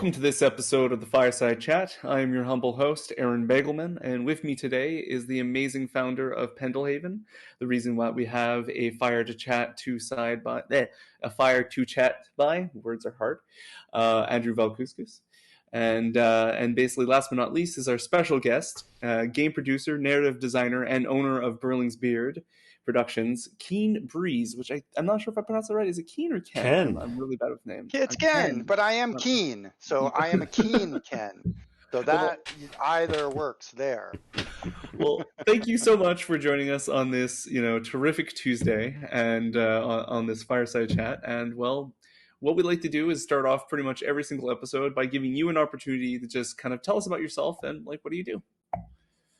Welcome to this episode of the Fireside Chat. I am your humble host, Aaron Begelman, and with me today is the amazing founder of Pendelhaven. The reason why we have a fire to chat by, words are hard, Andrew Valkuskus. And basically, last but not least, is our special guest, game producer, narrative designer, and owner of Berling's Beard Productions, Keen Breeze, which I'm not sure if I pronounced it right. Is it Keen or Ken? I'm really bad with names. It's Ken, but I am keen, so I am a keen Ken. So that either works there. Well, thank you so much for joining us on this, terrific Tuesday and on this fireside chat. And well, what we like to do is start off pretty much every single episode by giving you an opportunity to just kind of tell us about yourself and what do you do?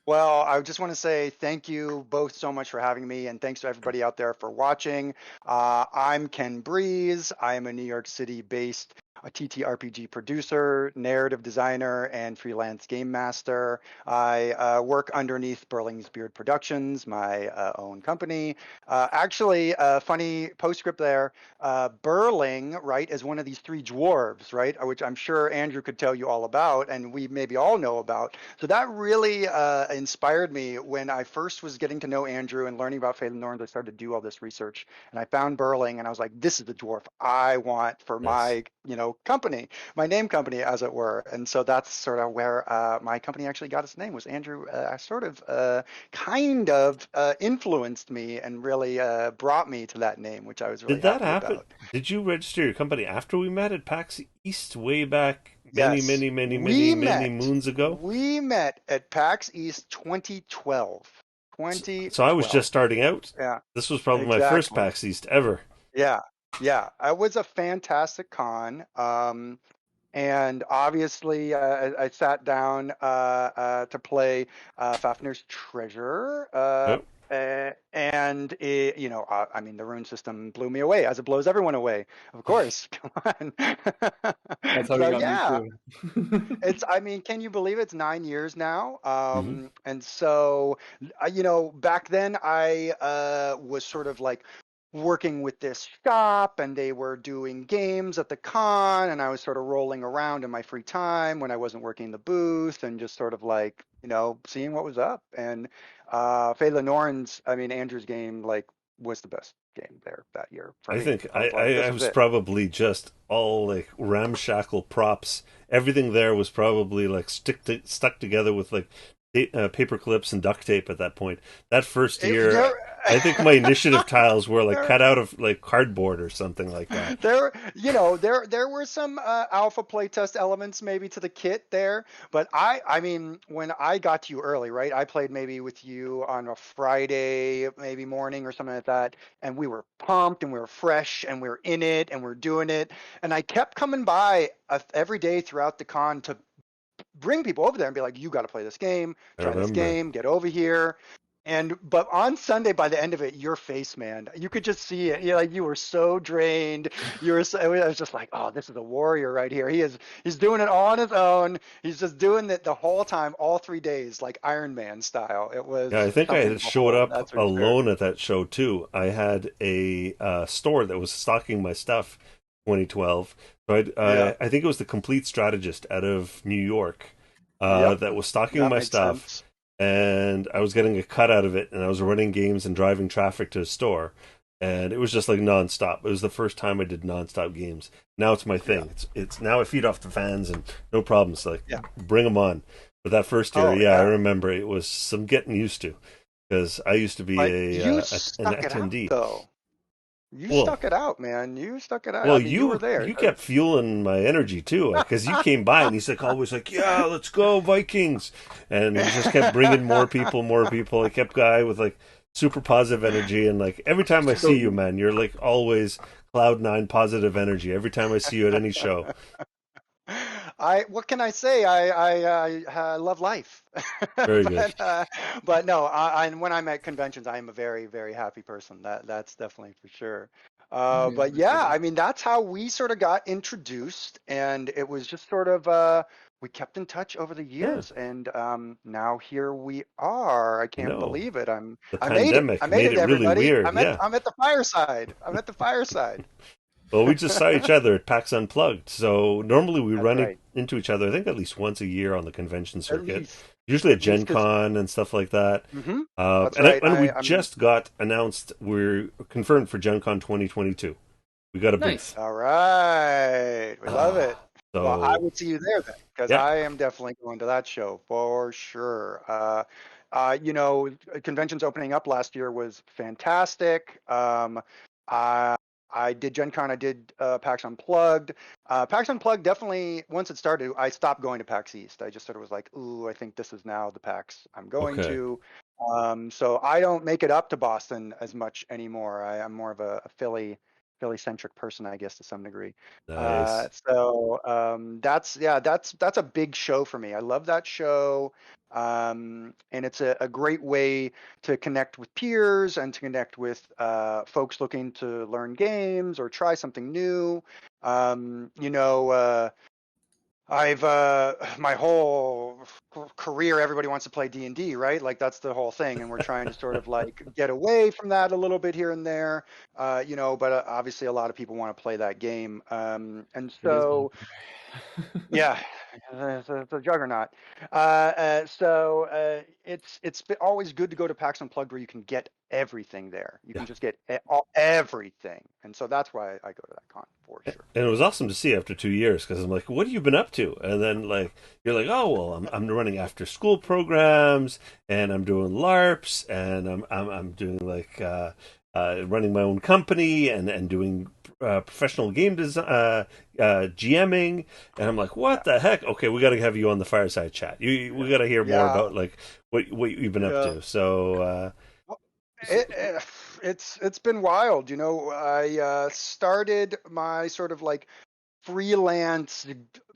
Well, I just want to say thank you both so much for having me, and thanks to everybody out there for watching. I'm Ken Breese. I am a New York City-based TTRPG producer, narrative designer, and freelance game master. I work underneath Berling's Beard Productions, my own company. Actually, a funny postscript there. Berling, right, is one of these three dwarves, right, which I'm sure Andrew could tell you all about, and we maybe all know about. So that really inspired me when I first was getting to know Andrew and learning about Fate of the Norns. I started to do all this research, and I found Berling, and I was like, this is the dwarf I want for my, company, my name company, as it were. And so that's sort of where my company actually got its name. Was Andrew kind of influenced me and really brought me to that name, which I was really Did that happy happen? about. Did you register your company after we met at PAX East way back Yes, many moons ago? We met at PAX East 2012. So I was just starting out. Yeah, This was probably my first PAX East ever. Yeah, it was a fantastic con. And obviously, I sat down to play Fafnir's Treasure. Yep. And I mean, the rune system blew me away, as it blows everyone away. Of course, come on. That's how you got me too. I mean, can you believe it's 9 years now? Mm-hmm. And so, back then I was sort of like working with this shop, and they were doing games at the con, and I was sort of rolling around in my free time when I wasn't working the booth, and just sort of like, seeing what was up. And Fate of the Norns, I mean, Andrew's game was the best game there that year for I me. think I was probably just all like ramshackle props. Everything there was probably like stuck together with like paper clips and duct tape at that point. That first year, I think my initiative tiles were like cut out of like cardboard or something like that. There were some alpha playtest elements maybe to the kit there, but I mean, when I got to you early, right? I played maybe with you on a Friday, maybe morning or something like that, and we were pumped and we were fresh and we were in it and we are doing it, and I kept coming by every day throughout the con to bring people over there and be like, you got to play this game, try this game, get over here. But on Sunday, by the end of it, your face, man, you could just see it. You were so drained. I was just like, oh, this is a warrior right here. He's doing it all on his own. He's just doing it the whole time, all 3 days, like Iron Man style. It was. Yeah, I think I had showed up alone at that show too. I had a store that was stocking my stuff. 2012. So I think it was the Complete Strategist out of New York that was stocking my stuff. Sense. And I was getting a cut out of it, and I was running games and driving traffic to the store, and it was just like nonstop. It was the first time I did nonstop games. Now it's my thing. Yeah. It's now I feed off the fans and no problems. Like bring them on. But that first year, I remember it was some getting used to, because I used to be an attendee. Though. You stuck it out, man. You stuck it out. Well, I mean, you were there. You kept fueling my energy too, because you came by and he's like always like, "Yeah, let's go Vikings," and he just kept bringing more people. I kept guy with like super positive energy, and like every time I see you, man, you're like always cloud9 positive energy. Every time I see you at any show. What can I say? I love life. Very good. But no, when I'm at conventions, I am a very, very happy person. That's definitely for sure. But yeah, I mean, that's how we sort of got introduced, and it was just sort of we kept in touch over the years, and now here we are. I can't believe it. The pandemic made it everybody. really weird. I'm at the fireside. Well, we just saw each other at PAX Unplugged. So normally we That's run right. into each other, I think at least once a year on the convention At circuit, least, usually at Gen because Con and stuff like that. that's right. And we I'm just got announced, we're confirmed for Gen Con 2022. We got a booth. Nice. all right. We love it. Well, I So, would see you there then, because yeah. I am definitely going to that show for sure. You know, conventions opening up last year was fantastic. I I did Gen Con, I did PAX Unplugged. PAX Unplugged definitely, once it started, I stopped going to PAX East. I just sort of was like, ooh, I think this is now the PAX I'm going Okay. to. So I don't make it up to Boston as much anymore. I'm more of a Philly centric person, I guess, to some degree. Nice. That's yeah, that's a big show for me. I love that show. And it's a great way to connect with peers and to connect with folks looking to learn games or try something new. You know, I've my whole career, everybody wants to play D&D, right? Like that's the whole thing, and we're trying to sort of like get away from that a little bit here and there, you know. But obviously, a lot of people want to play that game, and It is so popular. yeah, it's a juggernaut. It's always good to go to PAX Unplugged where you can get everything there. You Yeah. can just get everything, and so that's why I go to that con for sure. And it was awesome to see after 2 years because I'm like, what have you been up to? And then like you're like, oh well, I'm running after school programs and I'm doing LARPs and I'm doing like running my own company and doing professional game design, GMing, and I'm like, Yeah, what the heck? Okay, we got to have you on the fireside chat. We got to hear more yeah, about like what you've been up yeah. to. So, Well, so it's been wild. You know, I started my sort of like freelance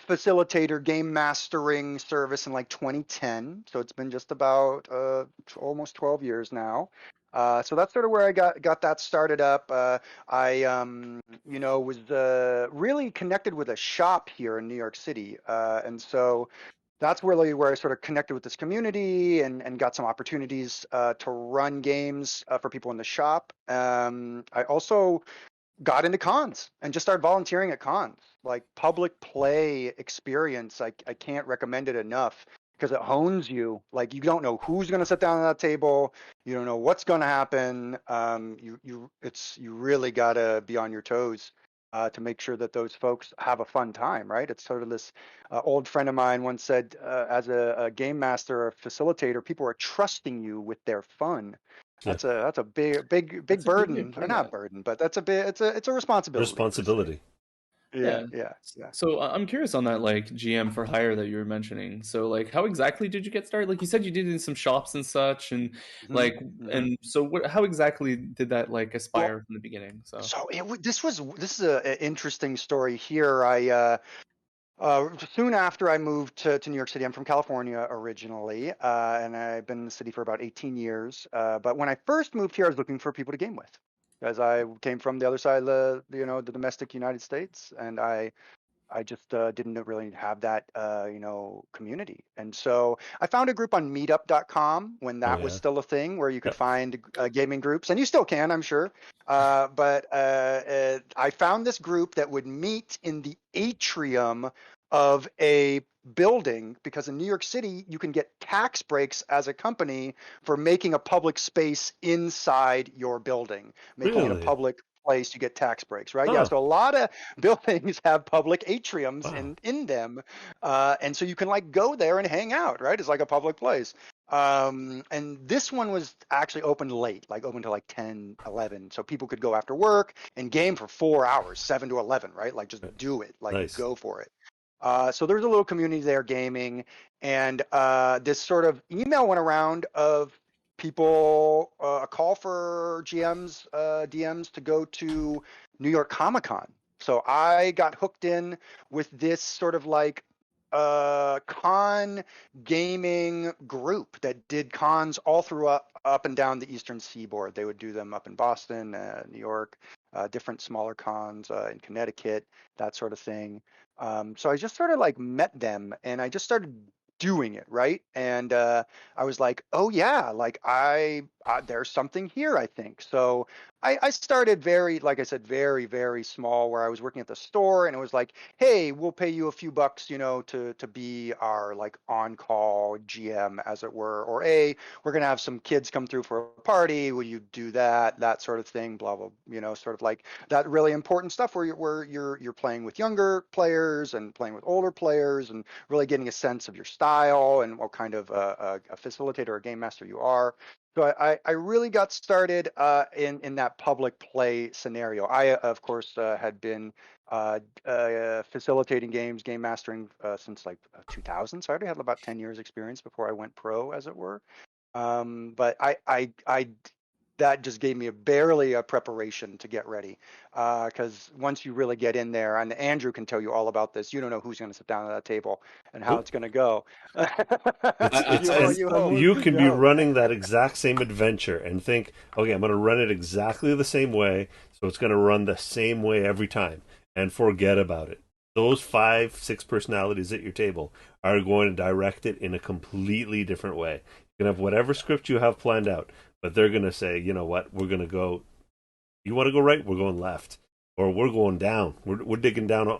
facilitator game mastering service in like 2010. So it's been just about almost 12 years now. So that's sort of where I got that started up. I you know was really connected with a shop here in New York City, and so that's really where I sort of connected with this community and got some opportunities to run games for people in the shop. I also got into cons and just started volunteering at cons. Like public play experience, I can't recommend it enough because it hones you. Like you don't know who's going to sit down at that table. You don't know what's going to happen. You really got to be on your toes to make sure that those folks have a fun time, right? It's sort of this old friend of mine once said, as a game master or facilitator, people are trusting you with their fun. yeah, That's a big That's a good way of burden, or putting not it. burden, but that's a bit it's a responsibility per se. responsibility. Yeah, Yeah. yeah, yeah. So I'm curious on that like GM for hire that you were mentioning. So like how exactly did you get started? Like you said you did in some shops and such and hmm like hmm and so what how exactly did that like Well, aspire from the beginning? So so this is a interesting story here. Soon after I moved to New York City, I'm from California originally, and I've been in the city for about 18 years. But when I first moved here, I was looking for people to game with, because I came from the other side of the domestic United States, and I just didn't really have that, community. And so I found a group on meetup.com when Oh that was yeah, still a thing where you could yep, find gaming groups, and you still can, I'm sure. But I found this group that would meet in the atrium of a building because in New York City, you can get tax breaks as a company for making a public space inside your building, making it a really. public place, you get tax breaks, right? Yeah. Oh So a lot of buildings have public atriums wow, in them, and so you can like go there and hang out, right? It's like a public place. And this one was actually open late, like open to like 10, 11. So people could go after work and game for 4 hours, 7 to 11, right? Like just do it, like nice. go for it. So there's a little community there gaming, and this sort of email went around of people, a call for GMs, DMs to go to New York Comic Con. So I got hooked in with this sort of like con gaming group that did cons all through up and down the Eastern Seaboard. They would do them up in Boston, New York, different smaller cons in Connecticut, that sort of thing. So I just sort of like met them and I just started doing it, right? And I was like, oh yeah, like there's something here, I think. So I started very, like I said, very, very small, where I was working at the store, and it was like, hey, we'll pay you a few bucks, to be our like on-call GM, as it were, or we're gonna have some kids come through for a party. Will you do that? That sort of thing, blah blah. Sort of like that really important stuff where you're playing with younger players and playing with older players, and really getting a sense of your style and what kind of a facilitator or game master you are. So I really got started in that public play scenario. I, of course, had been facilitating games, game mastering since like 2000. So I already had about 10 years experience before I went pro, as it were. But I that just gave me barely a preparation to get ready. Because once you really get in there, and Andrew can tell you all about this, you don't know who's going to sit down at that table and how Nope. it's going to go. It's and you can be running that exact same adventure and think, okay, I'm going to run it exactly the same way, so it's going to run the same way every time, and forget about it. Those 5-6 personalities at your table are going to direct it in a completely different way. You can have whatever script you have planned out, but they're going to say, you know what, we're going to go, you want to go right, we're going left, or we're going down, we're digging down.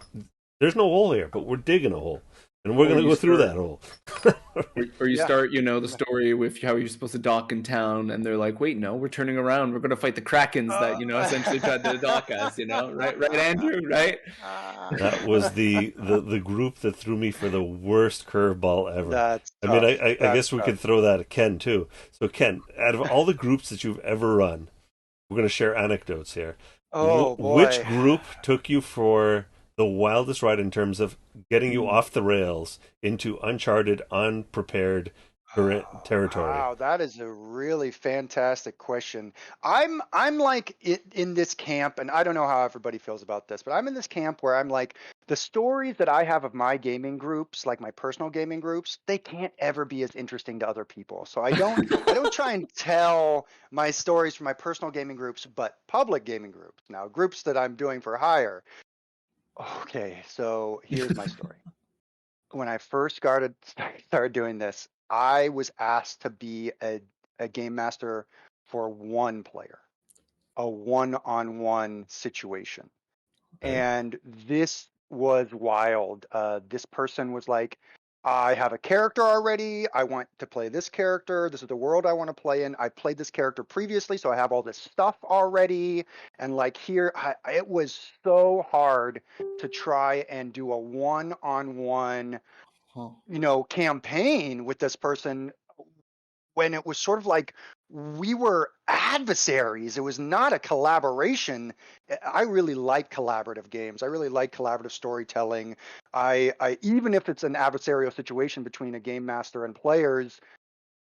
There's no hole here, but we're digging a hole, and we're going to go through that hole. Or you start, the story with how you're supposed to dock in town, and they're like, "Wait, no, we're turning around. We're going to fight the Krakens that essentially tried to dock us." Right, Andrew, right? That was the group that threw me for the worst curveball ever. That's I mean, tough. I guess we could throw that at Ken too. So Ken, out of all the groups that you've ever run, we're going to share anecdotes here. Oh boy. Which group took you for the wildest ride in terms of getting you off the rails into uncharted, unprepared territory? Wow, that is a really fantastic question. I'm like in this camp, and I don't know how everybody feels about this, but I'm in this camp where I'm like, the stories that I have of my gaming groups, like my personal gaming groups, they can't ever be as interesting to other people. So I don't try and tell my stories from my personal gaming groups, but public gaming groups. Now, groups that I'm doing for hire. Okay, so here's my story. When I first started doing this, I was asked to be a game master for one player, a one-on-one situation. Okay. And this was wild. This person was like, I have a character already. I want to play this character. This is the world I want to play in. I played this character previously, so I have all this stuff already. And like here, it was so hard to try and do a one-on-one, campaign with this person, when it was sort of like we were adversaries. It was not a collaboration. I really like collaborative games. I really like collaborative storytelling. I even if it's an adversarial situation between a game master and players,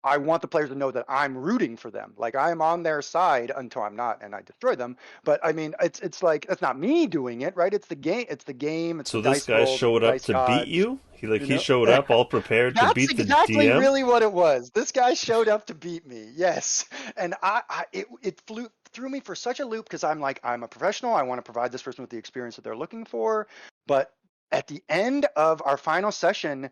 I want the players to know that I'm rooting for them. Like I'm on their side until I'm not and I destroy them. But I mean, it's like, it's not me doing it, right? It's the game. It's the game. It's so the this dice guy roll, showed the up dice to gods, beat you? He showed up all prepared to beat the DM? That's exactly really what it was. This guy showed up to beat me. Yes. And it threw me for such a loop, because I'm like, I'm a professional. I want to provide this person with the experience that they're looking for. But at the end of our final session,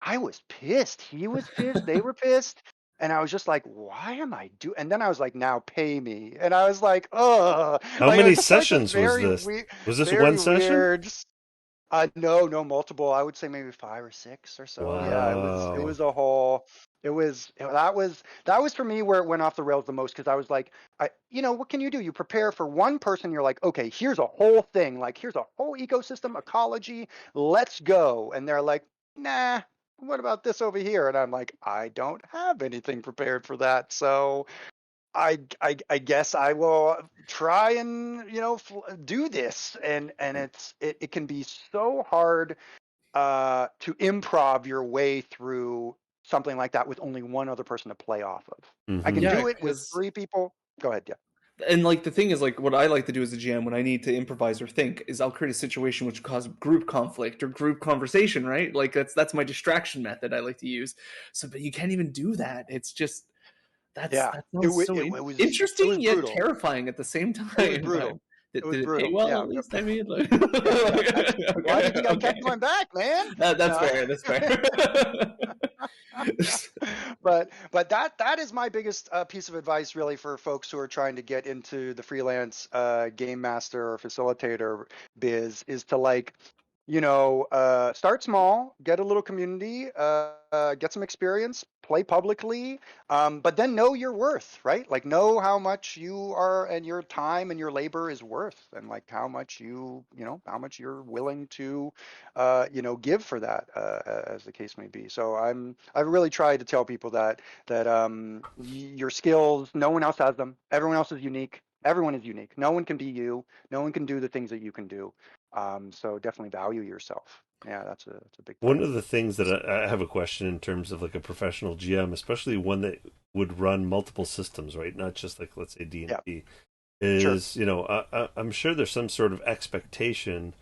I was pissed. He was pissed. They were pissed. And I was just like, why am I doing? And then I was like, now pay me. And I was like, oh. How many sessions was this? Was this one session? Weird. No, multiple. I would say maybe 5 or 6 or so. Wow. Yeah, it was a whole. That was for me where it went off the rails the most, because I was like, what can you do? You prepare for one person. You're like, okay, here's a whole thing. Like, here's a whole ecosystem, ecology. Let's go. And they're like, nah. What about this over here? And I'm like, I don't have anything prepared for that. So I guess I will try and do this. And it can be so hard to improv your way through something like that with only one other person to play off of. Mm-hmm. I can do it with 3 people. Go ahead, yeah. And like the thing is, like what I like to do as a GM when I need to improvise or think is I'll create a situation which cause group conflict or group conversation, right? Like that's my distraction method I like to use. So, but you can't even do that. It's just that sounds so interesting yet terrifying at the same time. It was brutal. Did it pay well, at least? I mean, like... Why do you think I kept going back, man? That's fair. That's fair. but that is my biggest piece of advice, really, for folks who are trying to get into the freelance game master or facilitator biz, is to like, start small, get a little community, get some experience, play publicly, but then know your worth, right? Like know how much you are and your time and your labor is worth, and like how much how much you're willing to, give for that, as the case may be. So I've really tried to tell people that your skills, no one else has them. Everyone else is unique. Everyone is unique. No one can be you. No one can do the things that you can do. So definitely value yourself. Yeah, that's a big One part. of the things that I have a question in terms of like a professional GM, especially one that would run multiple systems, right? Not just like let's say D and Yeah, D, sure. is I'm sure there's some sort of expectation,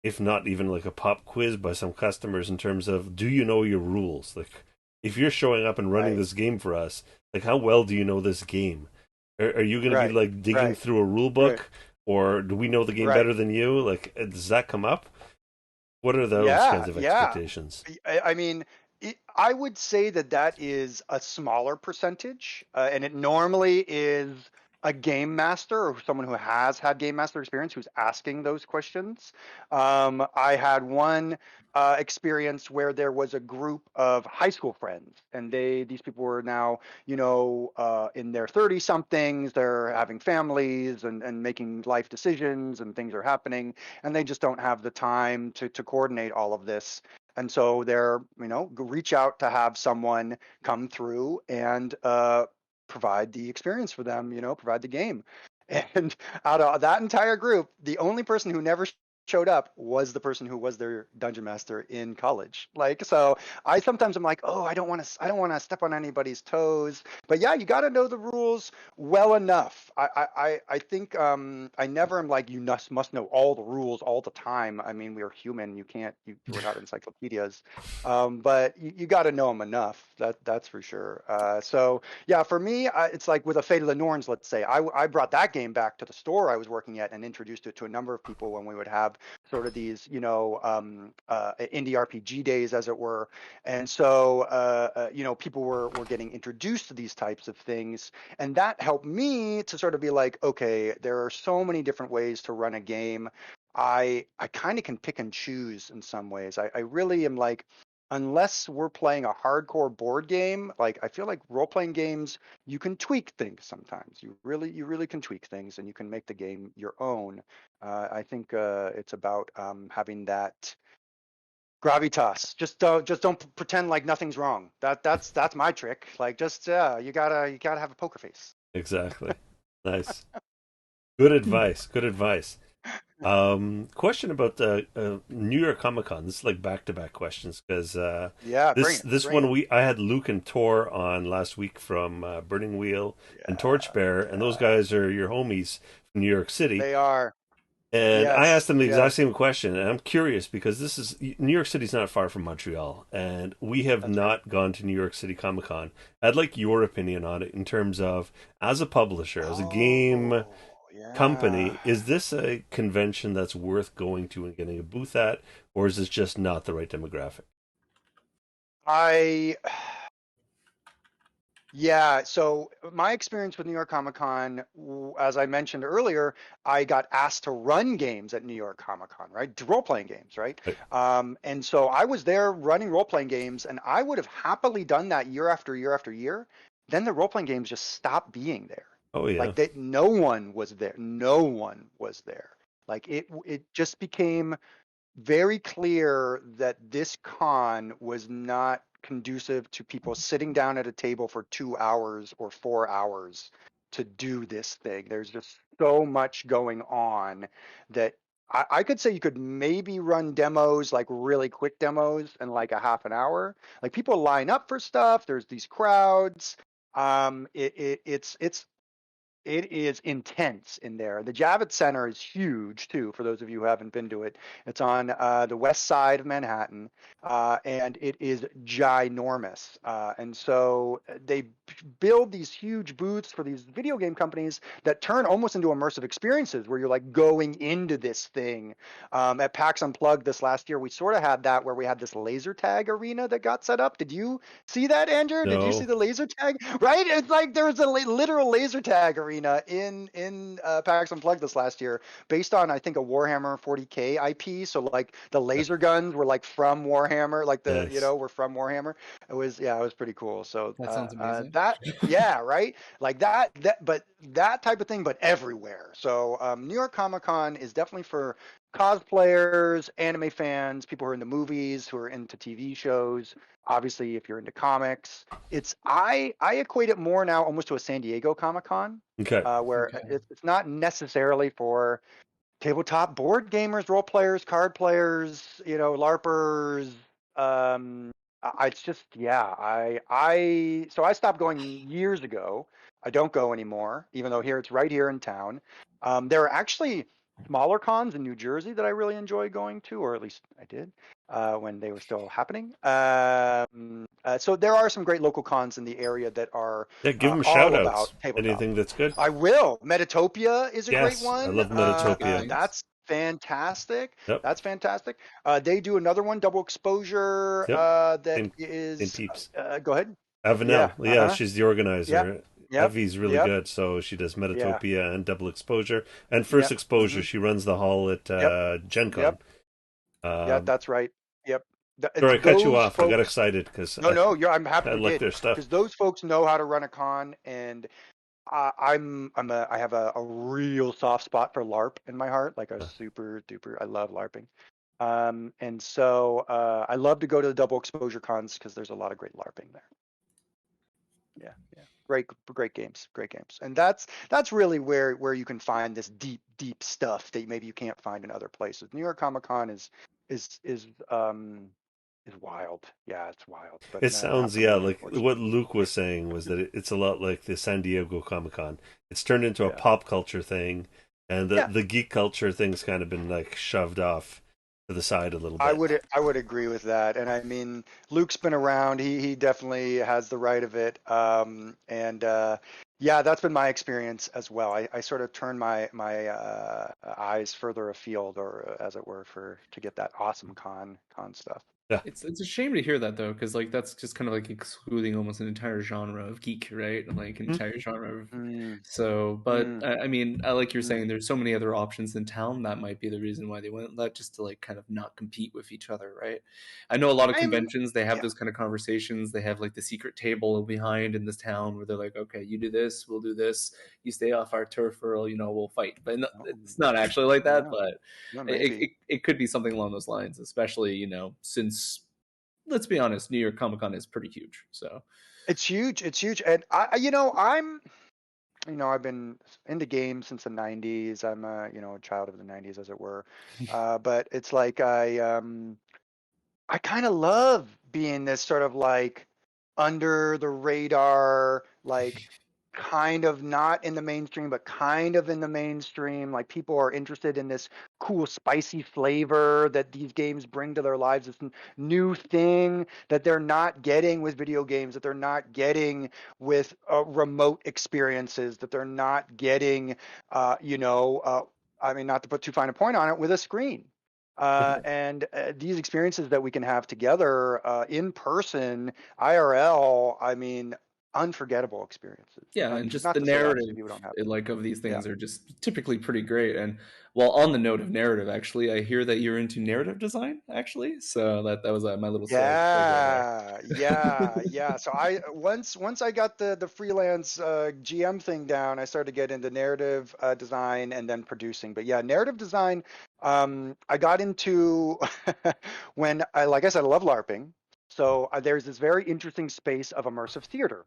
if not even like a pop quiz by some customers in terms of do you know your rules? Like if you're showing up and running Right, this game for us, like how well do you know this game? Are you going to be right, like digging right, through a rule right, book, or do we know the game right. better than you? Like does that come up? What are those Yeah, kinds of yeah. expectations? I mean, I would say that is a smaller percentage, and it normally is a game master or someone who has had game master experience who's asking those questions. I had one experience where there was a group of high school friends, and these people were now, in their 30 somethings. They're having families and making life decisions, and things are happening, and they just don't have the time to coordinate all of this. And so they're, reach out to have someone come through and provide the experience for them, provide the game. And out of that entire group, the only person who never showed up was the person who was their dungeon master in college. Like, so I sometimes I'm like, oh, I don't want to step on anybody's toes. But yeah, you got to know the rules well enough. I think I never am like, you must know all the rules all the time. I mean, we're human. You can't. We're not encyclopedias. But you got to know them enough. That's for sure. So yeah, for me, it's like with a Fate of the Norns. Let's say I brought that game back to the store I was working at and introduced it to a number of people when we would have sort of these, indie RPG days, as it were. And so, people were getting introduced to these types of things, and that helped me to sort of be like, okay, there are so many different ways to run a game. I kind of can pick and choose in some ways. I really am like, unless we're playing a hardcore board game, like I feel like role playing games, you can tweak things sometimes. You really can tweak things, and you can make the game your own. I think it's about having that gravitas. Just don't pretend like nothing's wrong. That's my trick. Like just you gotta have a poker face. Exactly. Nice. Good advice. Good advice. Question about the New York Comic Con. This is like back to back questions because Yeah, bring this it, this bring one it. I had Luke and Tor on last week from Burning Wheel and Yeah, Torchbearer, and those yeah, guys are your homies from New York City. they are. And I asked Yes, them the exact yes, same question, and I'm curious because this is New York City's not far from Montreal, and we have that's right. not gone to New York City Comic Con. I'd like your opinion on it in terms of as a publisher, as a game Oh, yeah. company, is this a convention that's worth going to and getting a booth at, or is this just not the right demographic? I Yeah, so my experience with New York Comic Con, as I mentioned earlier, I got asked to run games at New York Comic Con, right? Role-playing games, right? Right. And so I was there running role-playing games, and I would have happily done that year after year after year. Then the role-playing games just stopped being there. Oh yeah. Like that, no one was there. No one was there. Like it just became very clear that this con was not conducive to people sitting down at a table for 2 hours or 4 hours to do this thing. There's just so much going on that I could say you could maybe run demos, like really quick demos, in like a half an hour. Like people line up for stuff. There's these crowds. It's it is intense in there. The Javits Center is huge too. For those of you who haven't been to it, it's on the west side of Manhattan, and it is ginormous. And so they build these huge booths for these video game companies that turn almost into immersive experiences, where you're like going into this thing. At PAX Unplugged this last year, we sort of had that, where we had this laser tag arena that got set up. Did you see that, Andrew? Did you see No. the laser tag? Right? It's like there was a literal laser tag arena in PAX Unplugged this last year, based on, I think, a Warhammer 40K IP. So like the laser guns were like from Warhammer, like Nice. were from Warhammer. It was pretty cool. So That sounds amazing. that yeah, right, like but that type of thing, but everywhere. So New York Comic Con is definitely for cosplayers, anime fans, people who are into movies, who are into TV shows. Obviously, if you're into comics, I equate it more now almost to a San Diego Comic Con, Okay. where Okay. it's not necessarily for tabletop board gamers, role players, card players, LARPers. It's just, yeah. So I stopped going years ago. I don't go anymore, even though here it's right here in town. There are actually smaller cons in New Jersey that I really enjoy going to, or at least I did when they were still happening. So there are some great local cons in the area that are Yeah, give them shout all outs. about tabletop. Anything that's good. I will. Metatopia is a great Yes, I one. love Heard good Metatopia. things. That's fantastic. Yep. That's fantastic. They do another one, Double Exposure. Yep. That Same, same is. peeps. Go ahead. Yeah. Avanel, yeah, she's the Yep. organizer. Yep. Evie's really Yep. good, so she does Yeah. Metatopia and Double Exposure and First Yep. Exposure. She runs the hall at Yep. Gen Con. Yep. Yeah. Um, That's right. Yep. sorry, I cut you Those off. I got folks. excited because No. I'm happy I you like did, their stuff. because those folks know how to run a con, and I have a real soft spot for LARP in my heart, like a super duper. I love LARPing. And so I love to go to the double exposure cons because there's a lot of great LARPing there. Yeah. Great games, and that's really where you can find this deep stuff that maybe you can't find in other places. New York Comic Con is wild. Yeah, it's wild, but It not sounds, for me, like what unfortunately. Luke was saying was that it's a lot like the San Diego Comic Con. It's turned into a Yeah, pop culture thing, and the yeah. the geek culture thing's kind of been like shoved off to the side a little I bit. would I would agree with that, and I mean, Luke's been around. He definitely has the right of it. And yeah, that's been my experience as well. I sort of turn my eyes further afield, or as it were, for to get that awesome con stuff. Yeah. It's a shame to hear that though, because like that's just kind of like excluding almost an entire genre of geek, right? Like an Hmm? entire genre of Mm, so. But mm, I mean, I like you're mm. saying, there's so many other options in town. That might be the reason why they went that, just to like kind of not compete with each other, right? I know a lot of I'm conventions, they have yeah. those kind of conversations. They have like the secret table behind in this town where they're like, okay, you do this, we'll do this. You stay off our turf, or we'll fight. But no, Oh, it's not actually like that. yeah, But yeah, it, maybe. it, it could be something along those lines, especially since, let's be honest, New York Comic Con is pretty huge. So It's huge. It's huge, and I've been into games since the '90s. I'm a child of the '90s, as it were. But it's like I kind of love being this sort of like under the radar, like kind of not in the mainstream, but kind of in the mainstream. Like people are interested in this cool, spicy flavor that these games bring to their lives. This new thing that they're not getting with video games, that they're not getting with remote experiences, that they're not getting, I mean, not to put too fine a point on it, with a screen. And these experiences that we can have together in person, IRL, I mean, unforgettable experiences. yeah, and just Not the to say, obviously, narrative people don't have to. like of these Yeah. things are just typically pretty great. And well, on the note of narrative, actually, I hear that you're into narrative design, actually. So that was my little segue Yeah. So I once I got the freelance GM thing down, I started to get into narrative design and then producing. But yeah, narrative design, I got into when like I said, I love LARPing. So there's this very interesting space of immersive theater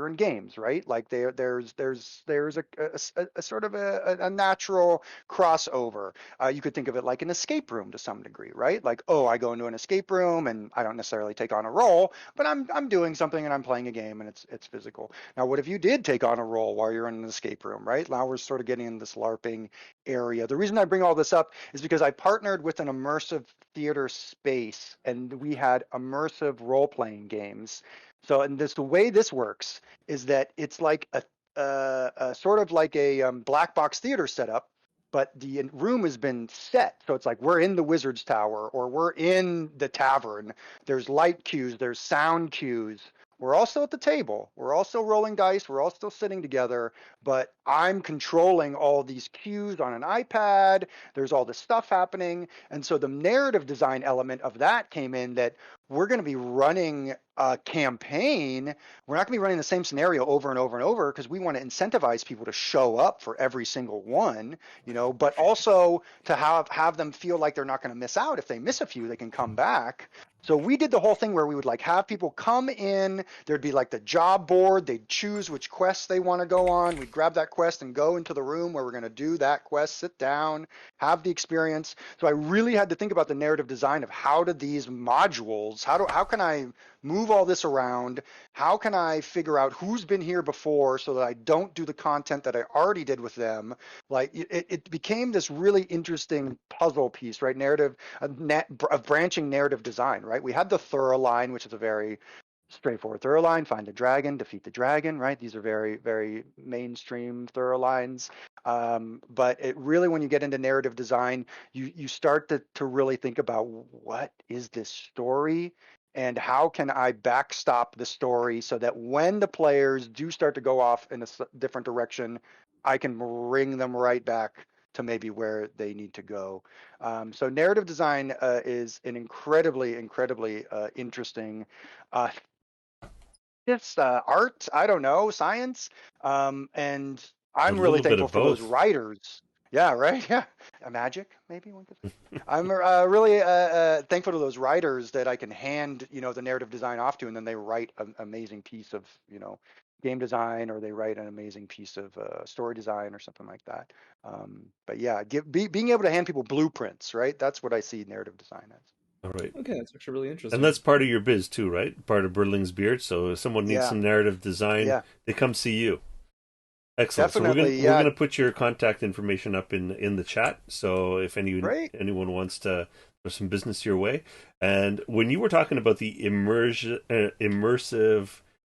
in games, right? Like there's a sort of a natural crossover. You could think of it like an escape room to some degree, right? Like, oh, I go into an escape room and I don't necessarily take on a role, but I'm doing something and I'm playing a game and it's physical. Now, what if you did take on a role while you're in an escape room, right? Now we're sort of getting in this LARPing area. The reason I bring all this up is because I partnered with an immersive theater space and we had immersive role playing games. So, and the way this works is that it's like a sort of like a black box theater setup, but the room has been set. So it's like we're in the wizard's tower or we're in the tavern. There's light cues, there's sound cues. We're also at the table. We're also rolling dice. We're all still sitting together, but I'm controlling all these cues on an iPad. There's all this stuff happening. And so the narrative design element of that came in that we're going to be running a campaign. We're not going to be running the same scenario over and over and over because we want to incentivize people to show up for every single one, but also to have them feel like they're not going to miss out. If they miss a few, they can come back. So we did the whole thing where we would like have people come in, there'd be like the job board, they'd choose which quests they want to go on. We'd grab that quest and go into the room where we're going to do that quest, sit down, have the experience. So I really had to think about the narrative design of how do these modules, how can I move all this around? How can I figure out who's been here before so that I don't do the content that I already did with them? Like it became this really interesting puzzle piece, right? Of branching narrative design, right? We had the Thura line, which is a very straightforward Thura line: find the dragon, defeat the dragon, right? These are very, very mainstream Thura lines. But it really, when you get into narrative design, you start to really think about what is this story and how can I backstop the story so that when the players do start to go off in a different direction, I can bring them right back to maybe where they need to go. So narrative design is an incredibly, incredibly interesting uh, it's art, I don't know, science. And A I'm really little bit thankful of for those both. writers. Yeah, right. Yeah, a magic maybe one could say. I'm really thankful to those writers that I can hand the narrative design off to, and then they write an amazing piece of game design, or they write an amazing piece of story design or something like that. But yeah, being able to hand people blueprints, right? That's what I see narrative design as. All right. Okay, that's actually really And interesting. that's part of your biz too, right? Part of Berling's Beard. So if someone needs Yeah, some narrative design, yeah, they come see you. Excellent. So definitely. we're Yeah, gonna put your contact information up in the chat. So if great. anyone wants to throw some business your way, and when you were talking about the immersive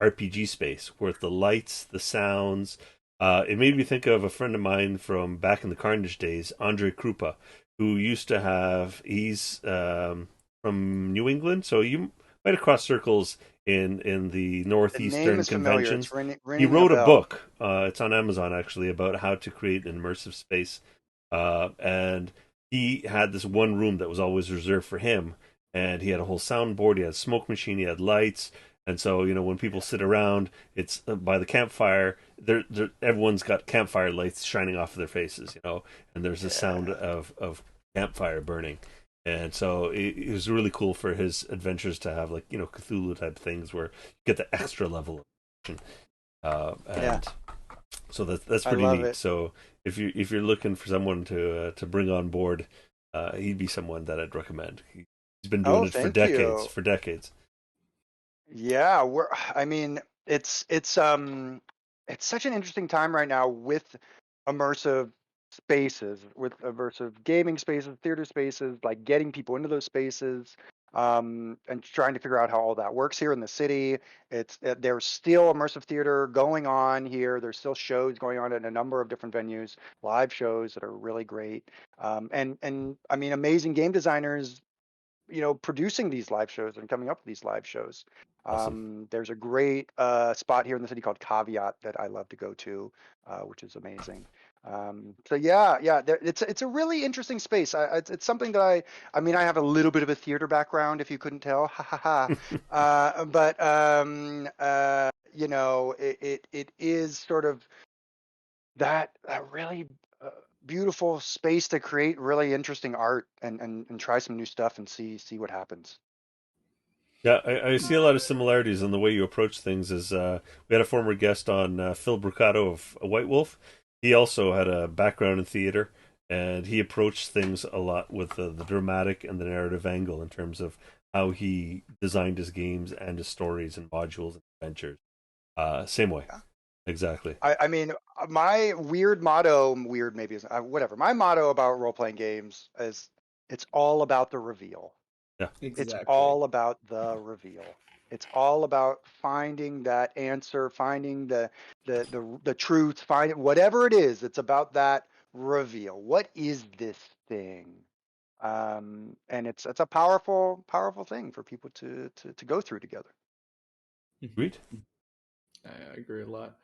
RPG space with the lights, the sounds, it made me think of a friend of mine from back in the Carnage days, Andre Krupa, who used to have. He's from New England, so you might have crossed circles in the The name northeastern is familiar. It's conventions. He ringing a wrote a bell. book. It's on Amazon actually about how to create an immersive space, and he had this one room that was always reserved for him. And he had a whole soundboard. He had a smoke machine. He had lights. And so when people sit around, it's by the campfire. Everyone's got campfire lights shining off of their faces, and there's the sound Yeah. of campfire burning. And so it was really cool for his adventures to have like Cthulhu type things where you get the extra level of action. Yeah. And so that's I pretty love neat. it. So if you're looking for someone to bring on board, he'd be someone that I'd recommend. He's been doing Oh, it for thank decades. you. For decades. Yeah, I mean, it's such an interesting time right now with immersive spaces, with immersive gaming spaces, theater spaces, like getting people into those spaces, and trying to figure out how all that works here in the city. There's still immersive theater going on here. There's still shows going on at a number of different venues, live shows that are really great. And I mean, amazing game designers producing these live shows and coming up with these live shows. Awesome. There's a great spot here in the city called Caveat that I love to go to, which is amazing. So yeah, it's a really interesting space. It's something that I mean, I have a little bit of a theater background, if you couldn't tell, ha ha ha. But it is sort of that really uh, beautiful space to create really interesting art and try some new stuff and see what happens. Yeah, I see a lot of similarities in the way you approach things. We had a former guest on, Phil Brucato of White Wolf. He also had a background in theater, and he approached things a lot with the dramatic and the narrative angle in terms of how he designed his games and his stories and modules and adventures. Same way, exactly. I mean, my weird motto, weird maybe is whatever. My motto about role playing games is it's all about the reveal. Yeah, It's Exactly. all about the reveal. It's all about finding that answer, finding the truth, finding whatever it is. It's about that reveal. What is this thing? And it's a powerful thing for people to go through together. agreed. I agree a lot.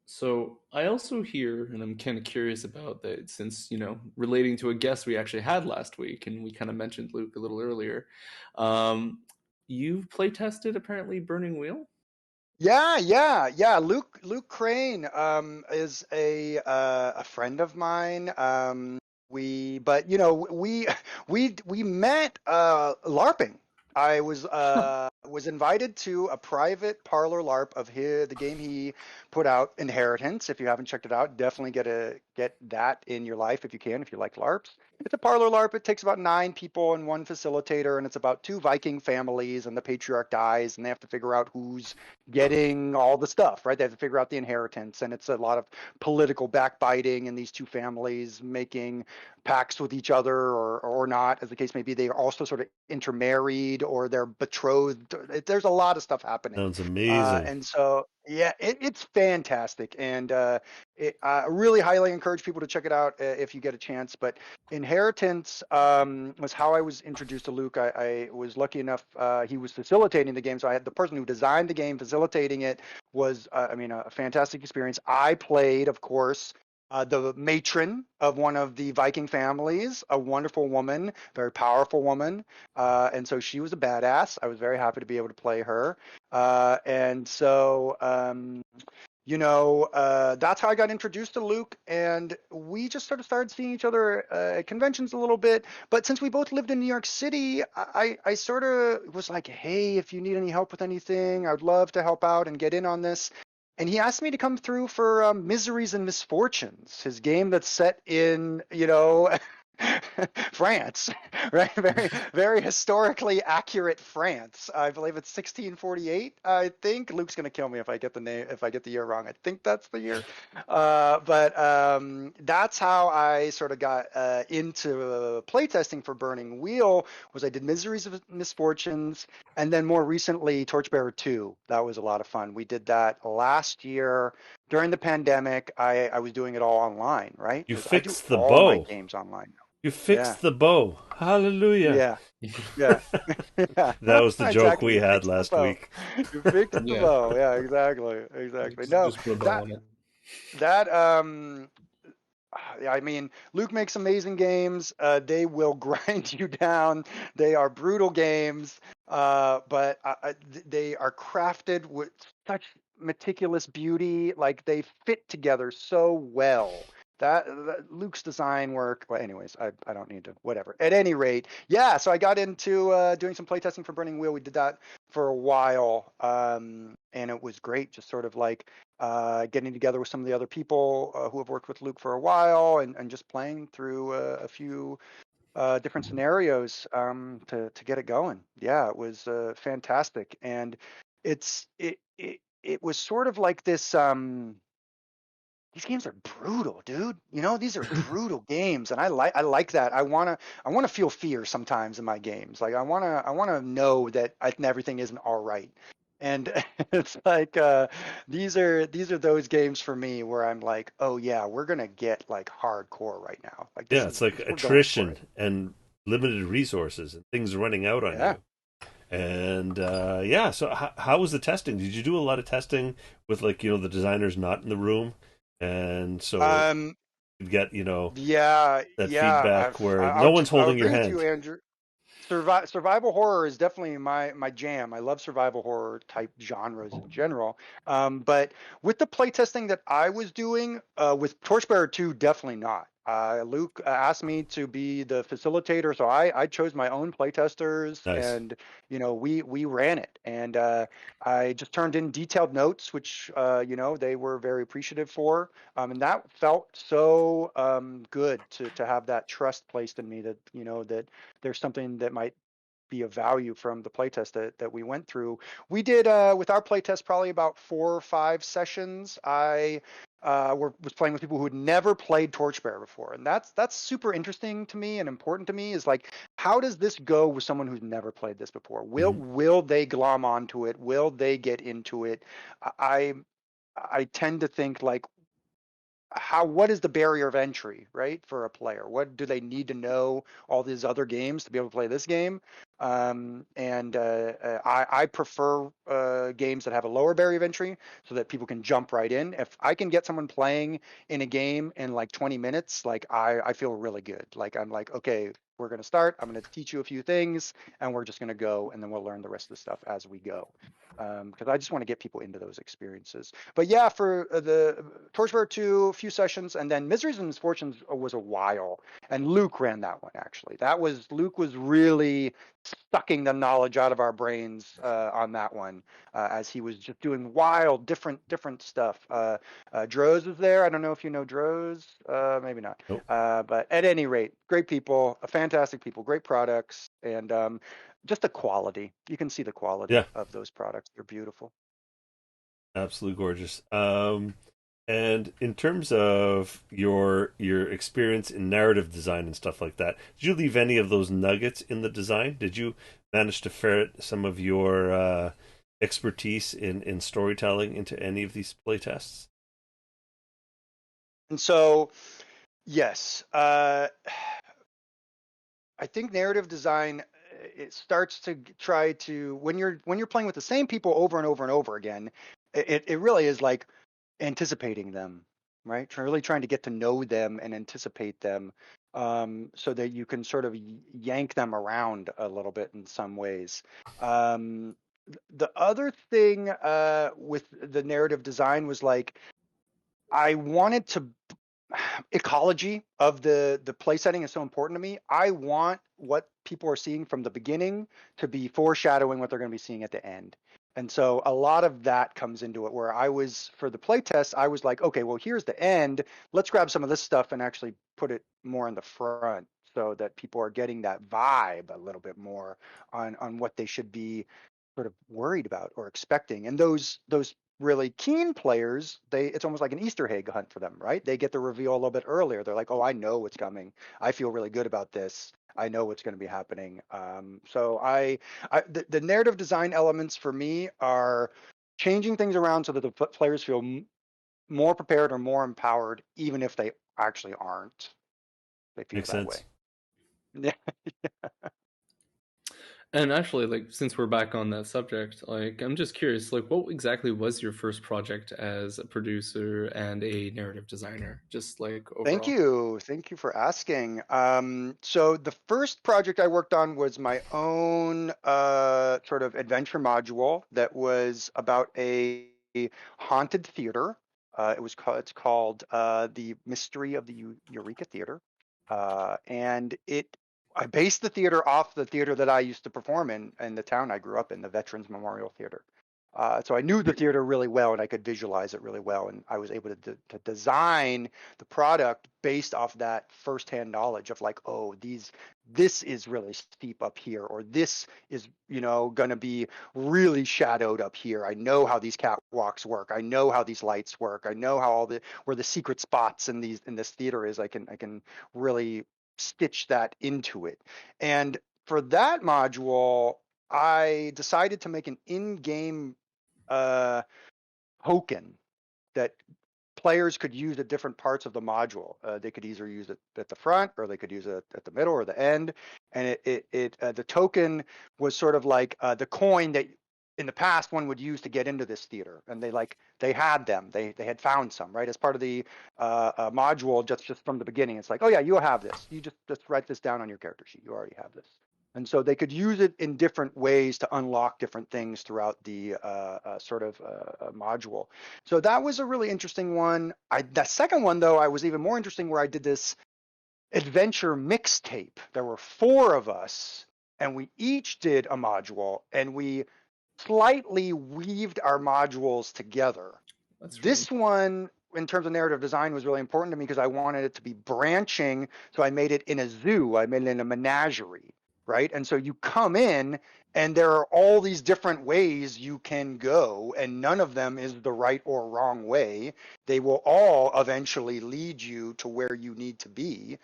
So I also hear, and I'm kind of curious about that, since relating to a guest we actually had last week, and we kind of mentioned Luke a little earlier. Um, you've play tested apparently Burning Wheel. Yeah. Luke Crane is a friend of mine. But we met LARPing. I was invited to a private parlor LARP of the game he put out, Inheritance. If you haven't checked it out, definitely get that in your life if you can, if you like LARPs. It's a parlor LARP. It takes about 9 people and one facilitator, and it's about two Viking families, and the patriarch dies, and they have to figure out who's getting all the stuff, right? They have to figure out the inheritance, and it's a lot of political backbiting, and these two families making pacts with each other or not, as the case may be. They are also sort of intermarried or they're betrothed. There's a lot of stuff happening. Sounds amazing. And so, yeah, it's fantastic. And I really highly encourage people to check it out if you get a chance. But Inheritance was how I was introduced to Luke. I was lucky enough, he was facilitating the game. So I had the person who designed the game facilitating it was, a fantastic experience. I played, of course, the matron of one of the Viking families, a wonderful woman, very powerful woman. And so she was a badass. I was very happy to be able to play her. And so, that's how I got introduced to Luke. And we just sort of started seeing each other at conventions a little bit. But since we both lived in New York City, I sort of was like, hey, if you need any help with anything, I'd love to help out and get in on this. And he asked me to come through for Miseries and Misfortunes, his game that's set in, France, right? Very, very historically accurate France. I believe it's 1648. I think Luke's gonna kill me if I get the name, if I get the year wrong. I think that's the year. But that's how I sort of got into playtesting for Burning Wheel. Was I did Miseries of Misfortunes, and then more recently Torchbearer 2. That was a lot of fun. We did that last year during the pandemic. I was doing it all online, right? You Because I do fixed the all my bow. games online. You Yeah, fixed the bow. Hallelujah. yeah, yeah, yeah. That was the joke Exactly. we You had fixed the last bow. week. You fixed the Yeah, bow. Yeah, exactly, exactly. No, just put a bow that on it. that I mean, Luke makes amazing games. They will grind you down. They are brutal games, but they are crafted with such meticulous beauty. Like they fit together so well. That Luke's design work. Well, anyways, I don't need to. Whatever. At any rate, yeah. So I got into doing some playtesting for Burning Wheel. We did that for a while, and it was great. Just sort of like getting together with some of the other people who have worked with Luke for a while and just playing through a few different scenarios to get it going. Yeah, it was fantastic. And it was sort of like this. These games are brutal, dude. These are brutal games, and I like that. I wanna feel fear sometimes in my games. Like I wanna know that everything isn't all right. And it's like these are those games for me where I'm like, oh yeah, we're gonna get like hardcore right now. Like Yeah, it's like we're going for attrition it. and limited resources and things running out on Yeah. you. And yeah, so how was the testing? Did you do a lot of testing with, like, the designers not in the room, and so Um. you get Yeah. that Yeah. feedback where no I'll one's I'll holding your agree with you, hand? Andrew. Survival horror is definitely my jam. I love survival horror type genres in general. But with the playtesting that I was doing with Torchbearer 2, definitely not. Luke asked me to be the facilitator, so I chose my own playtesters, Nice. and we ran it, and I just turned in detailed notes, which they were very appreciative for, and that felt so good to have that trust placed in me that that there's something that might be of value from the playtest that we went through. We did with our playtest probably about 4 or 5 sessions. I was playing with people who had never played Torchbearer before, and that's super interesting to me and important to me. Is like, how does this go with someone who's never played this before? Mm-hmm. Will they glom onto it? Will they get into it? I I tend to think like, what is the barrier of entry, right, for a player? What do they need to know all these other games to be able to play this game? And I prefer games that have a lower barrier of entry so that people can jump right in. If I can get someone playing in a game in like 20 minutes, like I feel really good. Like I'm like, okay, we're going to start. I'm going to teach you a few things and we're just going to go, and then we'll learn the rest of the stuff as we go. Because I just want to get people into those experiences. But yeah, for the Torchbearer 2, a few sessions, and then Miseries and Misfortunes was a while. And Luke ran that one, actually. Luke was really sucking the knowledge out of our brains on that one, as he was just doing wild, different stuff. Droz was there. I don't know if you know Droz. Maybe not. Nope. But at any rate, great people, fantastic people, great products, and just the quality. You can see the quality Yeah, of those products. They're beautiful. absolutely gorgeous. And in terms of your experience in narrative design and stuff like that, did you leave any of those nuggets in the design? Did you manage to ferret some of your expertise in storytelling into any of these playtests? And so, yes, I think narrative design, it starts to try to, when you're playing with the same people over and over and over again, it really is like anticipating them, right? Really trying to get to know them and anticipate them, so that you can sort of yank them around a little bit in some ways. Um, the other thing with the narrative design was like, I wanted to ecology of the play setting is so important to me. I want what people are seeing from the beginning to be foreshadowing what they're going to be seeing at the end. And so a lot of that comes into it, where I was, for the play test, I was like, okay, well, here's the end. Let's grab some of this stuff and actually put it more in the front so that people are getting that vibe a little bit more on what they should be sort of worried about or expecting. And those really keen players, it's almost like an Easter egg hunt for them, right? They get the reveal a little bit earlier. They're like, oh, I know what's coming. I feel really good about this. I know what's going to be happening. So the narrative design elements for me are changing things around so that the players feel more prepared or more empowered, even if they actually aren't. They feel Makes that way. sense. Yeah. And actually, like, since we're back on that subject, like, I'm just curious, like, what exactly was your first project as a producer and a narrative designer? Just like Thank overall. you. Thank you for asking. So the first project I worked on was my own sort of adventure module that was about a haunted theater. It's called The Mystery of the Eureka Theater. And I based the theater off the theater that I used to perform in the town I grew up in, the Veterans Memorial Theater. So I knew the theater really well, and I could visualize it really well, and I was able to design the product based off that firsthand knowledge of like, oh, this is really steep up here, or this is going to be really shadowed up here. I know how these catwalks work. I know how these lights work. I know how where the secret spots in this theater is. I can really stitch that into it, and for that module, I decided to make an in-game uh, token that players could use at different parts of the module. They could either use it at the front, or they could use it at the middle or the end. And the token was sort of like the coin that in the past one would use to get into this theater. And they had them. They had found some, right, as part of the module, just from the beginning. It's like, oh yeah, you'll have this. You just write this down on your character sheet. You already have this. And so they could use it in different ways to unlock different things throughout the sort of module. So that was a really interesting one. The second one, though, I was even more interesting, where I did this adventure mixtape. There were 4 of us, and we each did a module, and we slightly weaved our modules together. That's really This one, in terms of narrative design, was really important to me because I wanted it to be branching. So I made it in a zoo, I made it in a menagerie, right? And so you come in, and there are all these different ways you can go, and none of them is the right or wrong way. They will all eventually lead you to where you need to be.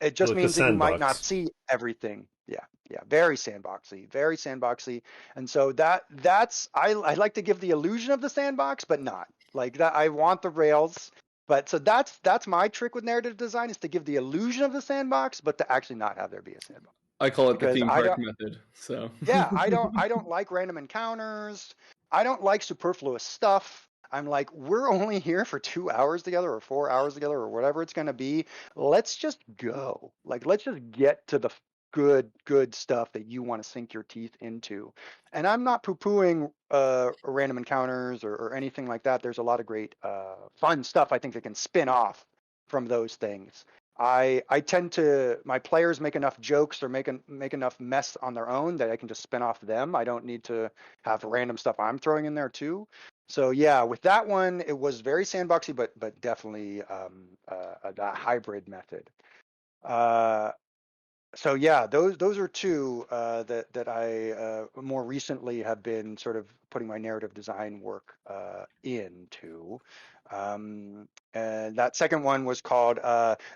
It just Like a means that you might not sandbox. see everything. Yeah, yeah, very sandboxy, very sandboxy. And so that's I like to give the illusion of the sandbox, but not like that. I want the rails, but so that's my trick with narrative design is to give the illusion of the sandbox, but to actually not have there be a sandbox. I call it the Because theme I park don't, method. So yeah, I don't like random encounters. I don't like superfluous stuff. I'm like, we're only here for 2 hours together or 4 hours together or whatever it's gonna be. Let's just go. Like, let's just get to the good stuff that you want to sink your teeth into. And I'm not poo-pooing random encounters or anything like that. There's a lot of great fun stuff I think that can spin off from those things. I tend to my players make enough jokes or make enough mess on their own that I can just spin off them. I don't need to have random stuff I'm throwing in there too. So yeah, with that one, it was very sandboxy, but definitely a hybrid method. Uh, so yeah, those are 2 that I more recently have been sort of putting my narrative design work into. And that second one was called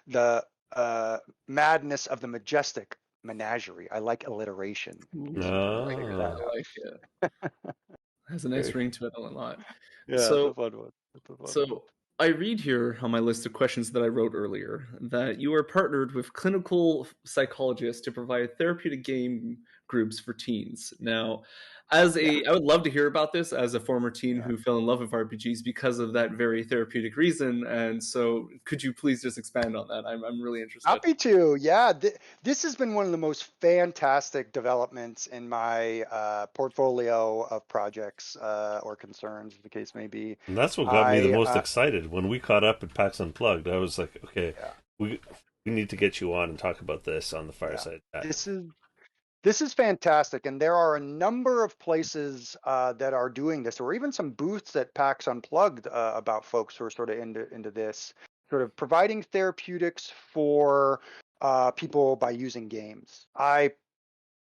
the Madness of the Majestic Menagerie. I like alliteration in case you didn't like figure it. that Ah, I out. like it. Has a nice very. ring to it a lot. Yeah, it's a So fun one. It's a fun one. So I read here on my list of questions that I wrote earlier that you are partnered with clinical psychologists to provide therapeutic game groups for teens. Now, Yeah, I would love to hear about this as a former teen yeah. who fell in love with RPGs because of that very therapeutic reason. And so, could you please just expand on that? I'm really interested. Happy to. Yeah, this has been one of the most fantastic developments in my portfolio of projects or concerns, as the case may be. And that's what got me the I most excited when we caught up at PAX Unplugged. I was like, okay, Yeah, we we need to get you on and talk about this on the yeah. Fireside Chat. This is fantastic, and there are a number of places that are doing this, or even some booths at PAX Unplugged about folks who are sort of into this, sort of providing therapeutics for people by using games. I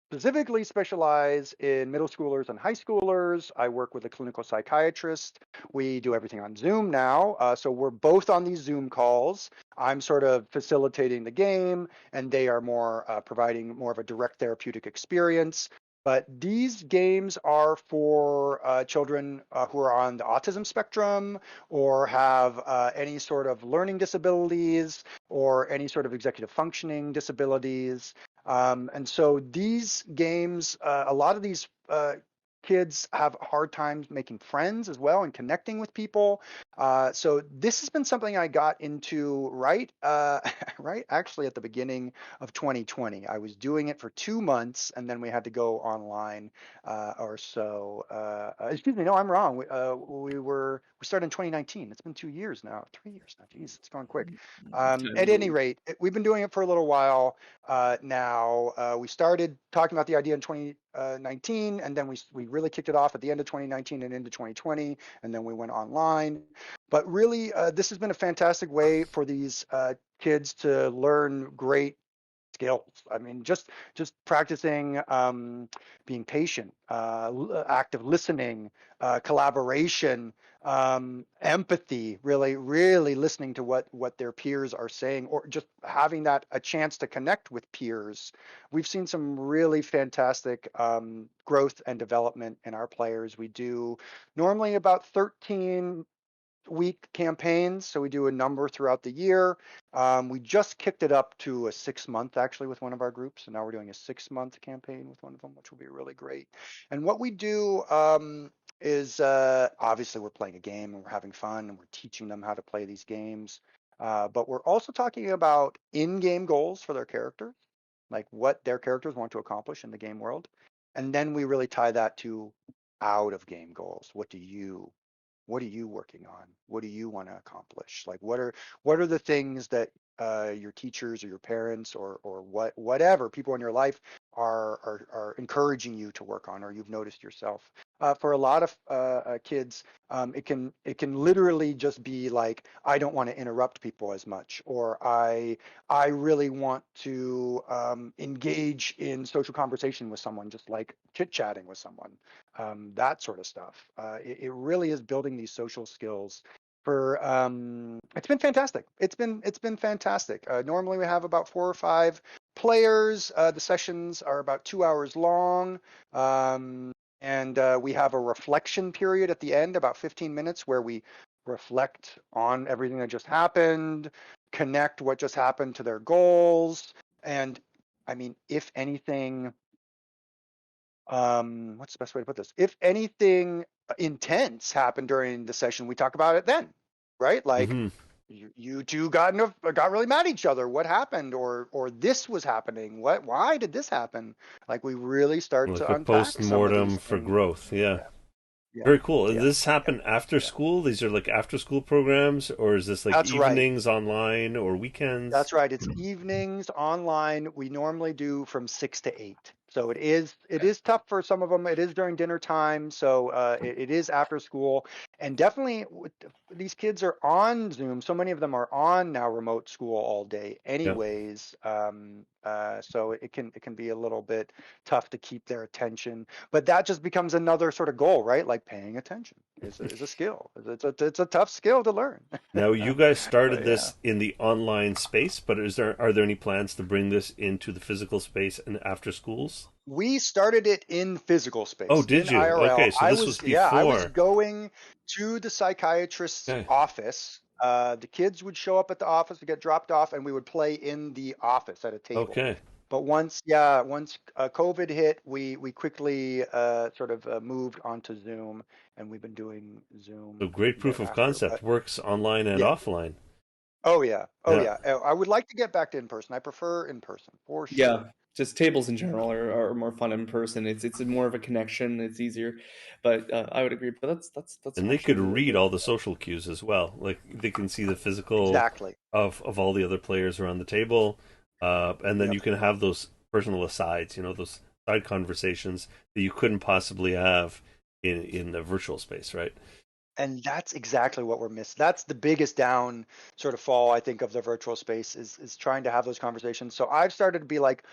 specifically specialize in middle schoolers and high schoolers. I work with a clinical psychiatrist. We do everything on Zoom now. So we're both on these Zoom calls. I'm sort of facilitating the game, and they are more providing more of a direct therapeutic experience. But these games are for children who are on the autism spectrum or have any sort of learning disabilities or any sort of executive functioning disabilities. And so these games, a lot of these kids have a hard times making friends as well and connecting with people. So this has been something I got into right, right actually at the beginning of 2020. I was doing it for 2 months and then we had to go online or so. Excuse me, no, I'm wrong. We started in 2019. It's been 2 years now, 3 years now. Jeez, it's going quick. At any rate, we've been doing it for a little while now. We started talking about the idea in 2019, and then we really kicked it off at the end of 2019 and into 2020, and then we went online. But really, this has been a fantastic way for these kids to learn great skills. I mean, just practicing being patient, active listening, collaboration, empathy. Really listening to what their peers are saying, or just having that a chance to connect with peers. We've seen some really fantastic growth and development in our players. We do normally about 13-week campaigns. So we do a number throughout the year. We just kicked it up to a 6 month actually with one of our groups. And now we're doing a 6 month campaign with one of them, which will be really great. And what we do is obviously we're playing a game and we're having fun and we're teaching them how to play these games. But we're also talking about in-game goals for their characters, like what their characters want to accomplish in the game world. And then we really tie that to out of game goals. What are you working on? What do you want to accomplish? Like what are the things that your teachers or your parents or whatever people in your life are encouraging you to work on, or you've noticed yourself. For a lot of kids, it can literally just be like, I don't want to interrupt people as much, or I really want to engage in social conversation with someone, just like chit chatting with someone, that sort of stuff. It really is building these social skills. For It's been fantastic. It's been fantastic. Normally we have about 4 or 5 players. The sessions are about 2 hours long. And we have a reflection period at the end, about 15 minutes, where we reflect on everything that just happened, connect what just happened to their goals. And I mean, if anything, what's the best way to put this? If anything intense happened during the session, we talk about it then, right? Like, Mm-hmm. you two got really mad at each other. What happened? Or this was happening. Why did this happen? Like, we really start Like to a unpack some of post-mortem these for things. growth. Yeah. Yeah, yeah, Very cool. Does yeah, this happen after yeah. school? These are like after school programs, or is this like That's right. evenings online or weekends? That's right. It's evenings online. We normally do from 6 to 8. So it is tough for some of them. It is during dinner time. So it is after school, and definitely these kids are on Zoom. So many of them are on now remote school all day, Yeah. anyways. So it can be a little bit tough to keep their attention. But that just becomes another sort of goal, right? Like, paying attention is a skill. It's a tough skill to learn. Now you guys started But yeah. this in the online space, but are there any plans to bring this into the physical space and after schools? We started it in physical Oh, space, in did you? IRL. Okay, so this was I was before. going to the psychiatrist's Okay. office. The kids would show up at the office to get dropped off, and we would play in the office at a table. Okay. But once COVID hit, we quickly sort of moved onto Zoom, and we've been doing So Zoom great proof of thereafter. concept But works online and yeah, offline. oh yeah, oh Yeah. yeah. I would like to get back to in person. I prefer in person for Yeah, sure. just tables in general are more fun in person. It's more of a connection. It's easier, but I would agree. But that's And they could actually really read good. all the social cues as well. Like they can see the physical Exactly. of all the other players around the table, and then Yep. you can have those personal asides. You know, those side conversations that you couldn't possibly have in the virtual space, right? And that's exactly what we're missing. That's the biggest down sort of fall, I think, of the virtual space is trying to have those conversations. So I've started to be like,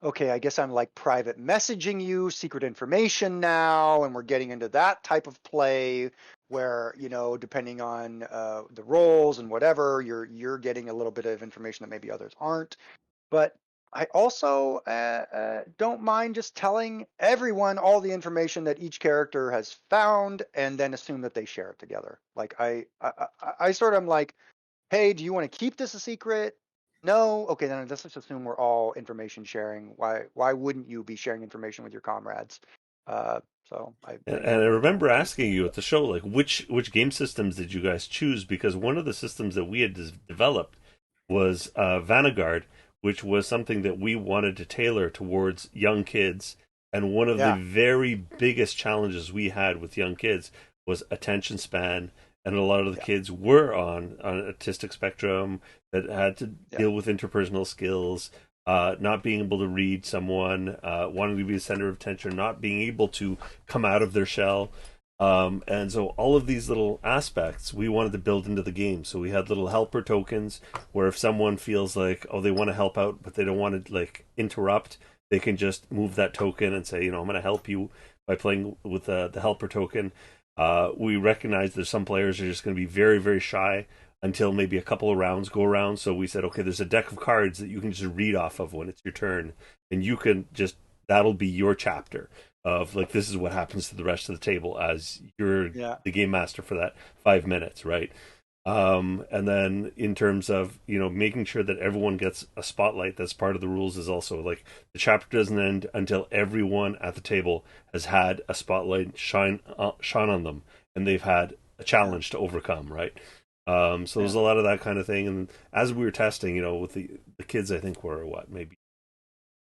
okay, I guess I'm like private messaging you secret information now, and we're getting into that type of play where, depending on the roles and whatever, you're getting a little bit of information that maybe others aren't. But I also don't mind just telling everyone all the information that each character has found, and then assume that they share it together. Like, I sort of am like, hey, do you want to keep this a secret? No, okay, then let's just assume we're all information sharing. Why wouldn't you be sharing information with your comrades? Uh, so And I I don't remember mind. asking you at the show, like, which game systems did you guys choose? Because one of the systems that we had developed was Vanguard, which was something that we wanted to tailor towards young kids. And one of the Yeah, very biggest challenges we had with young kids was attention span. And a lot of the yeah, kids were on autistic spectrum that had to yeah, deal with interpersonal skills, not being able to read someone, wanting to be the center of attention, not being able to come out of their shell. And so all of these little aspects we wanted to build into the game. So we had little helper tokens where if someone feels like, oh, they want to help out, but they don't want to like interrupt, they can just move that token and say, I'm going to help you by playing with the helper token. We recognize that some players are just going to be very, very shy until maybe a couple of rounds go around. So we said, okay, there's a deck of cards that you can just read off of when it's your turn, and you can just that'll be your chapter of like this is what happens to the rest of the table as you're yeah, the game master for that 5 minutes, right? And then in terms of making sure that everyone gets a spotlight, that's part of the rules. Is also like the chapter doesn't end until everyone at the table has had a spotlight shine on them, and they've had a yeah, challenge to overcome, right? So there's yeah, a lot of that kind of thing. And as we were testing, with the kids, I think were what, maybe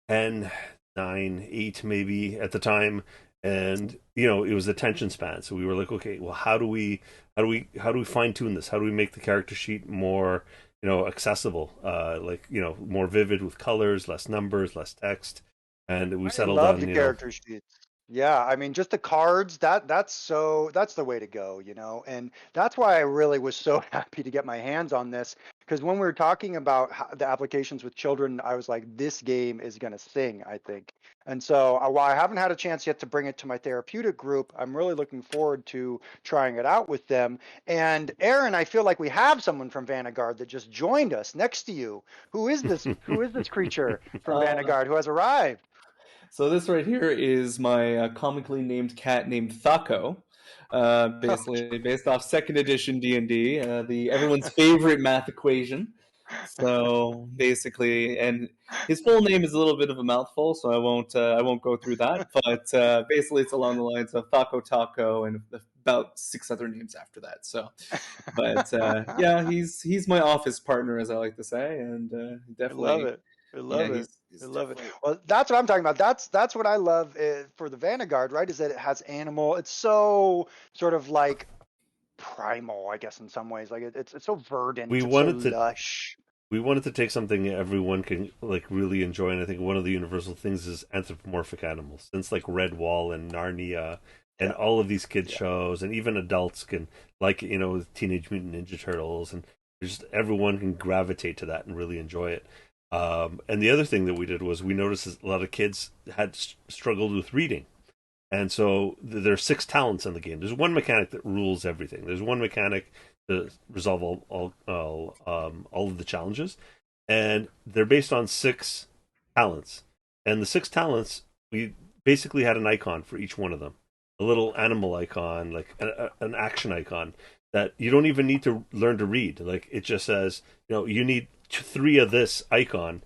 10, 9, 8 maybe at the time, and it was attention span. So we were like, okay, well, how do we fine tune this? How do we make the character sheet more accessible, like more vivid with colors, less numbers, less text, and we I settled love on the character sheets. Yeah, I mean, just the cards, that's the way to go, And that's why I really was so happy to get my hands on this because when we were talking about the applications with children, I was like, this game is going to sing, I think. And so while I haven't had a chance yet to bring it to my therapeutic group, I'm really looking forward to trying it out with them. And Aaron, I feel like we have someone from Vanguard that just joined us next to you. Who is this? Who is this creature from Uh, Vanguard who has arrived? so this right here is my comically named cat named Thaco, basically based off second edition D&D, the everyone's favorite math equation. So basically, and his full name is a little bit of a mouthful, so I won't go through that. But basically, it's along the lines of Thaco Taco and about six other names after that. So, but yeah, he's my office partner, as I like to say, and I love definitely, it. I yeah, love it. he's I love it. definitely. Well, that's what I'm talking about. That's what I love for the Vanguard, right? Is that it has animal. It's so sort of like primal, I guess, in some ways. Like it's so we verdant. It's so wanted to lush. we wanted to take something everyone can like really enjoy, and I think one of the universal things is anthropomorphic animals. Since like Redwall and Narnia, and Yeah. all of these kids Yeah. shows, and even adults can like Teenage Mutant Ninja Turtles, and just everyone can gravitate to that and really enjoy it. And the other thing that we did was we noticed a lot of kids had struggled with reading, and so there are six talents in the game. There's one mechanic that rules everything. There's one mechanic to resolve all of the challenges, and they're based on six talents. And the six talents, we basically had an icon for each one of them, a little animal icon, like an action icon that you don't even need to learn to read. Like it just says, you need three of this icon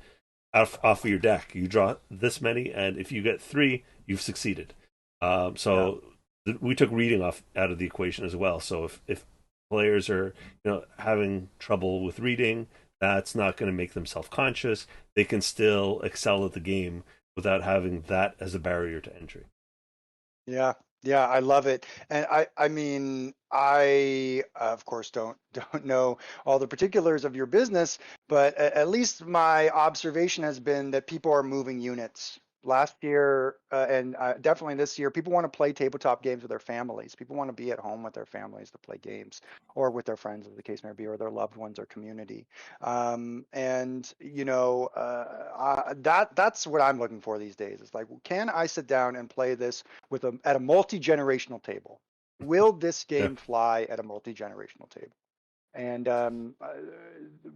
off of your deck. You draw this many, and if you get three, you've succeeded. Yeah. So we took reading off out of the equation as well. So if players are having trouble with reading, that's not going to make them self conscious. They can still excel at the game without having that as a barrier to entry. Yeah, yeah, I love it. And I mean, I of course don't know all the particulars of your business, but at least my observation has been that people are moving units. Last year, and definitely this year, people want to play tabletop games with their families. People want to be at home with their families to play games, or with their friends, as the case may be, or their loved ones or community. And that's what I'm looking for these days. It's like, can I sit down and play this at a multi-generational table? Will this Yeah, game fly at a multi-generational table? And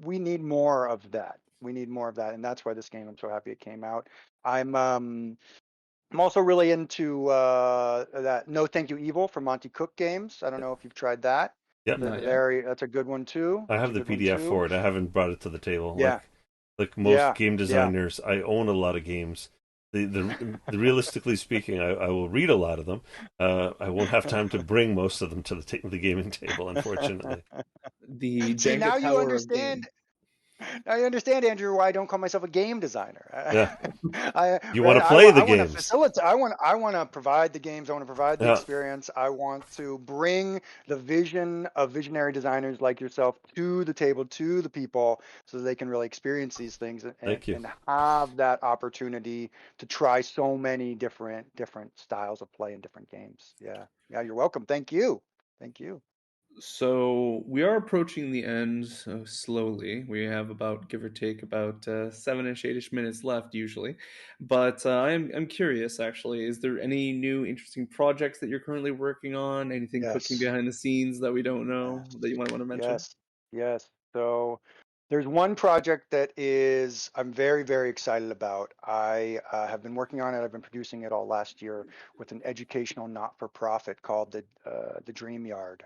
we need more of that. We need more of that, and that's why this game. I'm so happy it came out. I'm um, I'm also really into that No Thank You Evil from Monty Cook Games. I don't know if you've tried that. yeah. Not yet. That's a good one too. I That's have a the good one PDF too. for it. I haven't brought it to the table. Yeah, Like most yeah, game yeah. designers, I own a lot of games. The realistically speaking, I will read a lot of them. I won't have time to bring most of them to the gaming table, unfortunately. The See, Jenga now you Tower of understand. Game. I understand, Andrew, why I don't call myself a game designer. Yeah, you want Right. to play the I want to games. facilitate. I want to provide the games. I want to provide the Yeah, experience. I want to bring the vision of visionary designers like yourself to the table, to the people, so that they can really experience these things thank you. and have that opportunity to try so many different styles of play in different games. Yeah. Yeah. You're welcome. Thank you. Thank you. So we are approaching the end slowly. We have about, give or take, about 7-ish, 8-ish minutes left usually. But I'm curious actually. Is there any new interesting projects that you're currently working on? Anything cooking Yes. behind the scenes that we don't Yes. know that you might want to mention? Yes. Yes. So there's one project that is I'm very, very excited about. I have been working on it. I've been producing it all last year with an educational not-for-profit called the Dream Yard.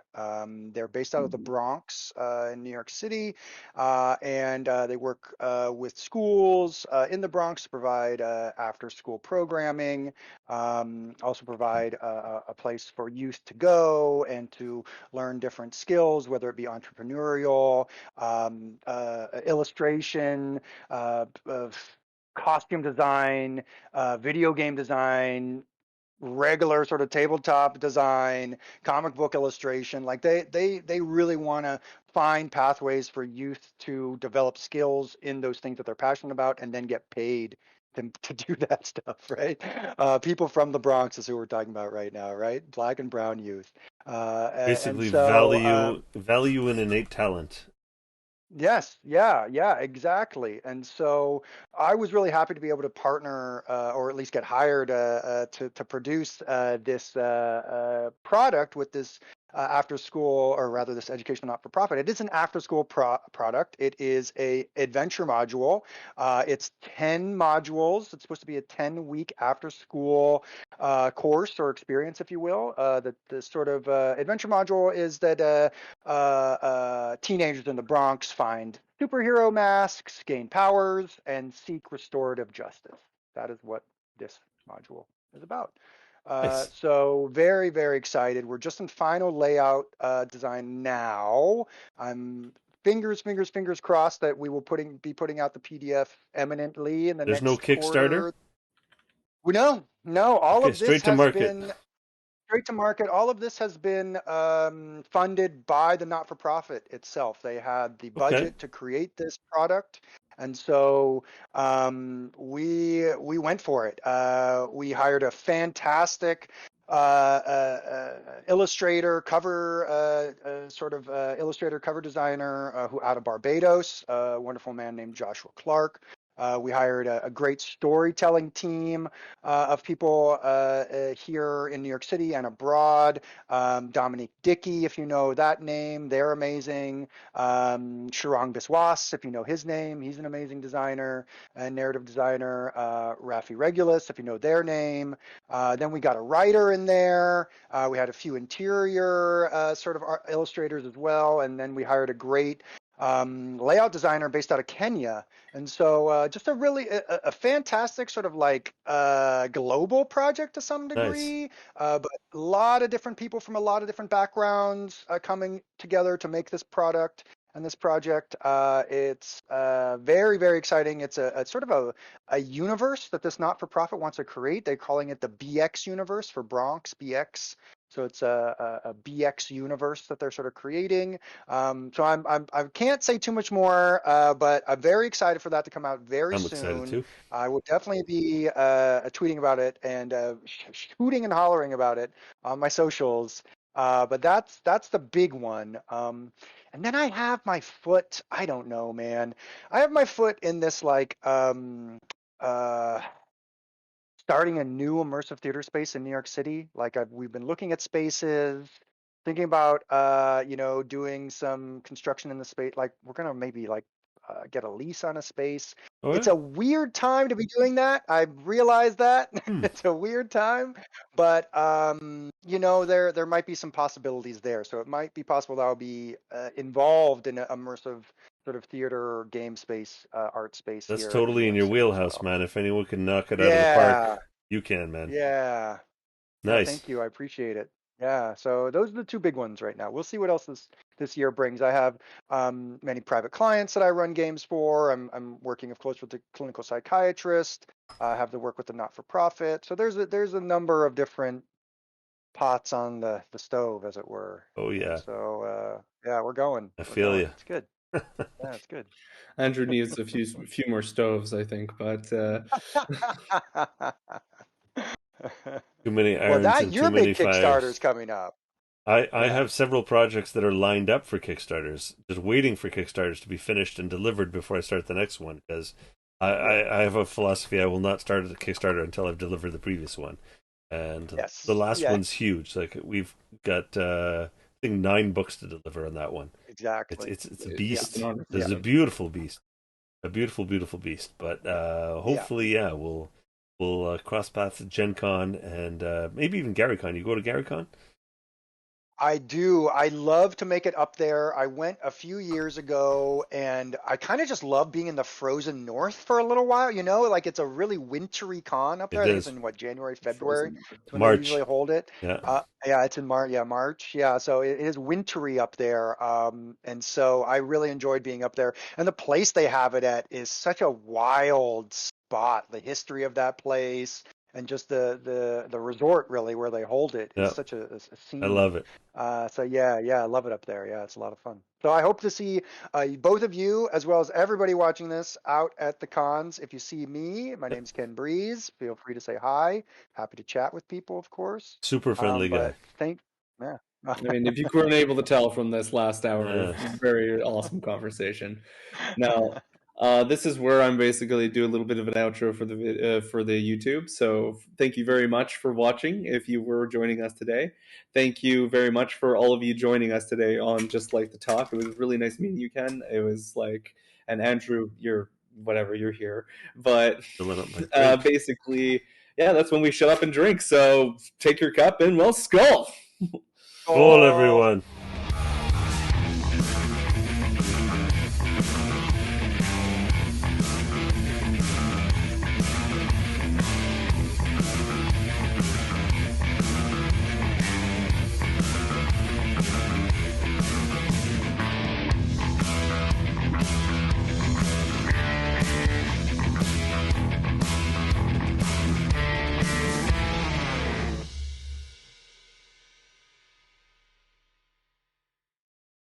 They're based out of the Bronx in New York City, and they work with schools in the Bronx to provide after-school programming. Also provide a place for youth to go and to learn different skills, whether it be entrepreneurial, illustration, of costume design, video game design, regular sort of tabletop design, comic book illustration. Like they really want to find pathways for youth to develop skills in those things that they're passionate about and then get paid to do that stuff, right? People from the Bronx is who we're talking about right now, right? Black and brown youth. And Basically, so value in innate talent. Yes, yeah, yeah, exactly. And so I was really happy to be able to partner, or at least get hired to produce this product with this after school, or rather this educational not for profit. It is an after school product. It is a adventure module. It's 10 modules. It's supposed to be a 10-week after school course or experience, if you will. The sort of adventure module is that teenagers in the Bronx find superhero masks, gain powers, and seek restorative justice. That is what this module is about. Nice. So very, very excited. We're just in final layout design now. I'm fingers crossed that we will be putting out the PDF eminently in the There's no next Kickstarter. quarter. No, all Okay, of this straight to has market. been straight to market. All of this has been funded by the not-for-profit itself. They had the Okay, budget to create this product, and so we went for it. We hired a fantastic illustrator, illustrator, cover designer who out of Barbados, a wonderful man named Joshua Clark. We hired a great storytelling team of people here in New York City and abroad. Dominique Dickey, if you know that name, they're amazing. Shirang Biswas, if you know his name, he's an amazing designer and narrative designer. Rafi Regulus, if you know their name. Then we got a writer in there. We had a few interior sort of illustrators as well. And then we hired a great layout designer based out of Kenya. And so just a fantastic sort of like global project to some nice. degree, but a lot of different people from a lot of different backgrounds coming together to make this product and this project. It's very, very exciting. It's a sort of a universe that this not-for-profit wants to create. They're calling it the BX universe for Bronx, BX. So it's a BX universe that they're sort of creating. So I can't say too much more, but I'm very excited for that to come out very I'm excited soon. too. I will definitely be tweeting about it and shooting and hollering about it on my socials. But that's the big one. And then I have my foot. I don't know, man. I have my foot in this like uh, starting a new immersive theater space in New York City. Like we've been looking at spaces, thinking about doing some construction in the space. Like we're gonna maybe like get a lease on a space. Oh It's yeah. a weird time to be doing that. I realize that Hmm. it's a weird time, but there might be some possibilities there. So it might be possible that I'll be involved in an immersive sort of theater or game space, art space That's here in New totally in York your City as wheelhouse, well. man. If anyone can knock it out of the Yeah, park, you can, man. yeah. Yeah, Nice. thank you. I appreciate it. Yeah, so those are the two big ones right now. We'll see what else this year brings. I have many private clients that I run games for. I'm working, of course, with the clinical psychiatrist. I have to work with the not-for-profit. So there's a number of different pots on the stove, as it were. Oh And yeah, so yeah, we're going. I We're feel going. you. It's good. Yeah, it's good. Andrew needs a few more stoves, I think, but Too many Well, irons that and too your many big Kickstarter's fires. coming up. I Yeah. have several projects that are lined up for Kickstarters, just waiting for Kickstarters to be finished and delivered before I start the next one. Because Yeah. I have a philosophy: I will not start a Kickstarter until I've delivered the previous one. And the Yes. last Yeah. one's huge. Like we've got, I think 9 books to deliver on that one. It's Exactly. it's it's a Yeah. it's an beast. honor for It's Yeah. a me. beautiful beast, a beautiful beast. But Yeah. hopefully, yeah, we'll cross paths at Gen Con and maybe even Gary Con. You go to Gary Con? I do. I love to make it up there. I went a few years ago and I kind of just love being in the frozen north for a little while, like it's a really wintry con up there. I It think it's is in what, January, February. Frozen. It's when they March. usually hold it. Yeah, Yeah, it's in March. Yeah, March. Yeah, so it is wintry up there. And so I really enjoyed being up there. And the place they have it at is such a wild spot. The history of that place and just the resort really where they hold it is such a scene. I love it. So yeah, I love it up there. Yeah, it's a lot of fun. So I hope to see both of you as well as everybody watching this out at the cons. If you see me, my name's Ken Breese. Feel free to say hi. Happy to chat with people, of course. Super friendly guy. Yeah. I mean, if you weren't able to tell from this last hour, very awesome conversation. Now, this is where I'm basically do a little bit of an outro for the YouTube. So thank you very much for watching. If you were joining us today, thank you very much for all of you joining us today on Just Like the Talk. It was really nice meeting you, Ken. It was like, and Andrew, you're here, but basically, yeah, that's when we shut up and drink. So take your cup and skull. Skull, everyone.